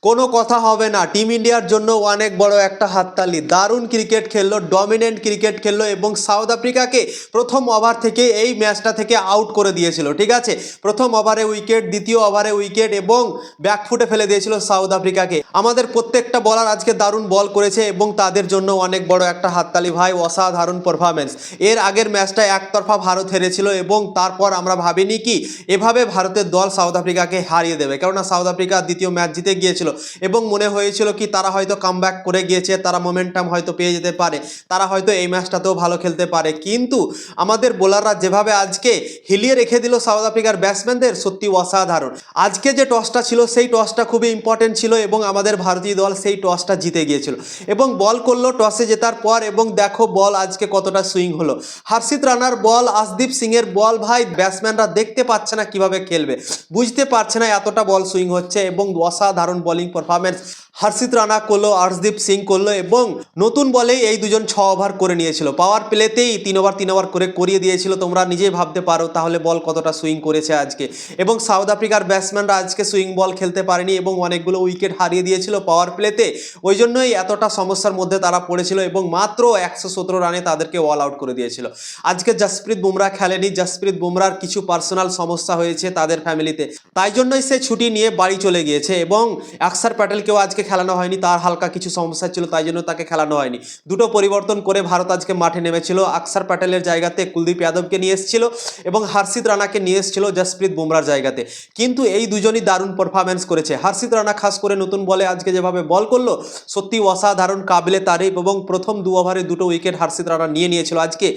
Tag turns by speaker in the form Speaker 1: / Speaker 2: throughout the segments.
Speaker 1: কোনো কথা হবে না। টিম ইন্ডিয়ার জন্য অনেক বড় একটা হাততালি। দারুণ ক্রিকেট খেললো, ডমিনেন্ট ক্রিকেট খেললো এবং সাউথ আফ্রিকাকে প্রথম ওভার থেকে এই ম্যাচটা থেকে আউট করে দিয়েছিল। ঠিক আছে, প্রথম ওভারে উইকেট, দ্বিতীয় ওভারে উইকেট এবং ব্যাকফুটে ফেলে দিয়েছিল সাউথ আফ্রিকাকে। আমাদের প্রত্যেকটা বলার আজকে দারুণ বল করেছে এবং তাদের জন্য অনেক বড় একটা হাততালি ভাই, অসাধারণ পারফরমেন্স। এর আগের ম্যাচটা একতরফা ভারত হেরেছিল এবং তারপর আমরা ভাবিনি কি এভাবে ভারতের দল সাউথ আফ্রিকাকে হারিয়ে দেবে, কেননা সাউথ আফ্রিকা দ্বিতীয় ম্যাচ জিতে গিয়েছিল এবং মনে হয়েছিল কি তারা হয়তো কামব্যাক করে গিয়েছে, তারা মোমেন্টাম হয়তো পেয়ে যেতে পারে, তারা হয়তো এই ম্যাচটাতেও ভালো খেলতে পারে। কিন্তু আমাদের বোলাররা যেভাবে আজকে হিলিয়ে রেখে দিল সাউথ আফ্রিকার ব্যাটসম্যানদের, সত্যি অসাধারণ। আজকে যে টসটা ছিল সেই টসটা খুবই ইম্পর্টেন্ট ছিল এবং আমাদের ভারতীয় দল সেই টসটা জিতে গিয়েছিল এবং বল করলো টসে জেতার পর। এবং দেখো বল আজকে কতটা সুইং হলো, হর্ষিত রানার বল, আশদীপ সিং এর বল, ভাই ব্যাটসম্যানরা দেখতে পাচ্ছে না কিভাবে খেলবে, বুঝতে পারছে না এতটা বল সুইং হচ্ছে এবং অসাধারণ বোলিং পারফরমেন্স হর্ষিত রানা করলো, আর্শদীপ সিং করলো এবং নতুন বলেই এই দুজন 6 ওভার করে নিয়েছিল। পাওয়ার প্লেতেই 3 ওভার করে করিয়ে দিয়েছিল। তোমরা নিজেই ভাবতে পারো তাহলে বল কতটা সুইং করেছে আজকে। এবং সাউথ আফ্রিকার ব্যাটসম্যানরা আজকে সুইং বল খেলতে পারেনি এবং অনেকগুলো উইকেট হারিয়ে দিয়েছিল পাওয়ার প্লেতে। ওই জন্যই এতটা সমস্যার মধ্যে তারা পড়েছিল এবং মাত্র 117 রানে তাদেরকে অল আউট করে দিয়েছিল। আজকে জসপ্রীত বুমরা খেলেনি। জসপ্রীত বুমরার কিছু পার্সোনাল সমস্যা হয়েছে তাদের ফ্যামিলিতে, তাই জন্যই সে ছুটি নিয়ে বাড়ি চলে গিয়েছে এবং অক্ষর প্যাটেলকেও আজকে খেলানো হয়নি, তার হালকা কিছু সমস্যা ছিল তাই জন্য তাকে খেলানো হয়নি। দুটো পরিবর্তন করে ভারত আজকে মাঠে নেমেছিল। অক্ষর প্যাটেলের জায়গাতে কুলদীপ যাদবকে নিয়ে এসেছিল এবং হর্ষিত রানাকে নিয়ে এসেছিল জসপ্রীত বুমরার জায়গাতে। কিন্তু এই দুজনই দারুণ পারফরমেন্স করেছে। হর্ষিত রানা খাস করে নতুন বলে আজকে যেভাবে বল করলো সত্যি অসাধারণ, কাবিলে তারিফ। এবং প্রথম 2 ওভারে 2টো উইকেট হর্ষিত রানা নিয়ে নিয়েছিল আজকে।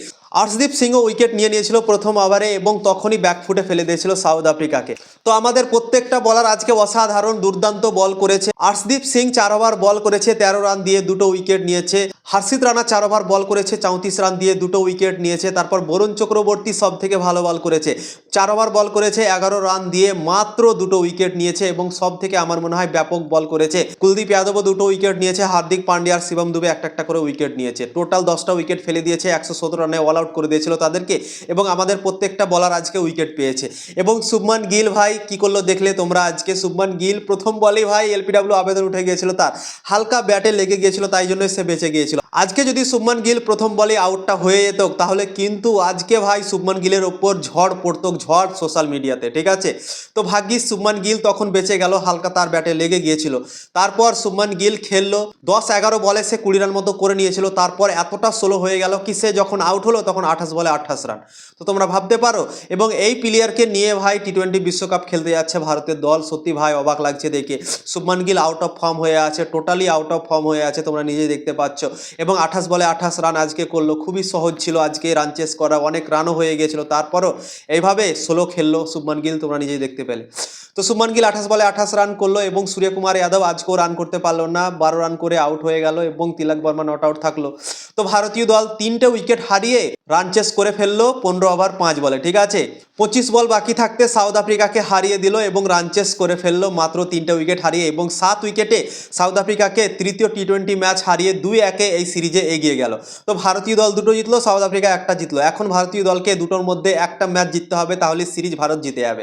Speaker 1: আর্শদীপ সিংও উইকেট নিয়ে নিয়েছিল প্রথম ওভারে এবং তখনই ব্যাকফুটে ফেলে দিয়েছিল সাউথ আফ্রিকাকে। তো আমাদের প্রত্যেকটা বলার আজকে অসাধারণ দুর্দান্ত বল করেছে। আর্শদীপ সিং 4 ওভার বল করেছে, 13 রান দিয়ে 2টো উইকেট নিয়েছে। হর্ষিত রানা 4 ওভার বল করেছে, 34 রান দিয়ে 2টো উইকেট নিয়েছে। তারপর বরুণ চক্রবর্তী সব থেকে ভালো বল করেছে, 4 ওভার বল করেছে, 11 রান দিয়ে মাত্র 2টো উইকেট নিয়েছে এবং সব থেকে আমার মনে হয় ব্যাপক বল করেছে কুলদীপ যাদবও 2টো উইকেট নিয়েছে। হার্দিক পান্ডিয়া আর শিবম দুবে একটা একটা করে উইকেট নিয়েছে। টোটাল 10টা উইকেট ফেলে দিয়েছে, 117 রানে অল আউট করে দিয়েছিল তাদেরকে এবং আমাদের প্রত্যেকটা বলার আজকে উইকেট পেয়েছে। এবং শুভমান গিল ভাই কি করলো দেখলে তোমরা আজকে। শুভমান গিল প্রথম বলেই ভাই এলপিডব্লিউ আবেদন উঠে গিয়েছিল, তার হালকা ব্যাটে লেগে গিয়েছিল তাই জন্য সে বেঁচে গিয়েছিল। আজকে যদি শুভমান গিল প্রথম বলে আউটটা হয়ে যেত তাহলে কিন্তু আজকে ভাই শুভমান গিলের ওপর ঝড় পড়তো, ঝড় সোশ্যাল মিডিয়াতে। ঠিক আছে, তো ভাগ্যিস শুভমান গিল তখন বেঁচে গেল, হালকা তার ব্যাটে লেগে গিয়েছিল। তারপর শুভমান গিল খেললো 10-11 বলে সে 20 রান মতো করে নিয়েছিল। তারপর এতটা স্লো হয়ে গেল কি সে যখন আউট হলো তখন 28 বলে 28 রান। তো তোমরা ভাবতে পারো। এবং এই প্লেয়ারকে নিয়ে ভাই টি-20 বিশ্বকাপ খেলতে যাচ্ছে ভারতের দল, সত্যি ভাই অবাক লাগছে দেখে। Shubman Gill out of form হয়ে আছে, টোটালি আউট অফ ফর্ম হয়ে আছে, তোমরা নিজেই দেখতে পাচ্ছ। এবং 28 বলে 28 রান আজকে করলো, খুবই সহজ ছিল আজকে রান চেস করা, অনেক রানও হয়ে গিয়েছিল। তারপরও এইভাবে স্লো খেললো শুভমান গিল, তোমরা নিজেই দেখতে পেলে। তো শুভমান গিল 28 বলে 28 রান করলো এবং সূর্যকুমার যাদব আজকেও রান করতে পারলো না, 12 রান করে আউট হয়ে গেল এবং তিলক বর্মা নট আউট থাকলো। তো ভারতীয় দল 3টে উইকেট হারিয়ে রান চেস করে ফেললো 15 ওভার 5 বলে। ঠিক আছে, 25 বল বাকি থাকতে সাউথ আফ্রিকাকে হারিয়ে দিল এবং রান চেস করে ফেললো মাত্র 3টে উইকেট হারিয়ে এবং 7 উইকেটে সাউথ আফ্রিকাকে তৃতীয় টি-20 ম্যাচ হারিয়ে 2-1 এই সিরিজে এগিয়ে গেল। তো ভারতীয় দল 2টো জিতলো, সাউথ আফ্রিকা একটা জিতলো। এখন ভারতীয় দলকে দুটোর মধ্যে একটা ম্যাচ জিততে হবে, তাহলে সিরিজ ভারত জিতে যাবে।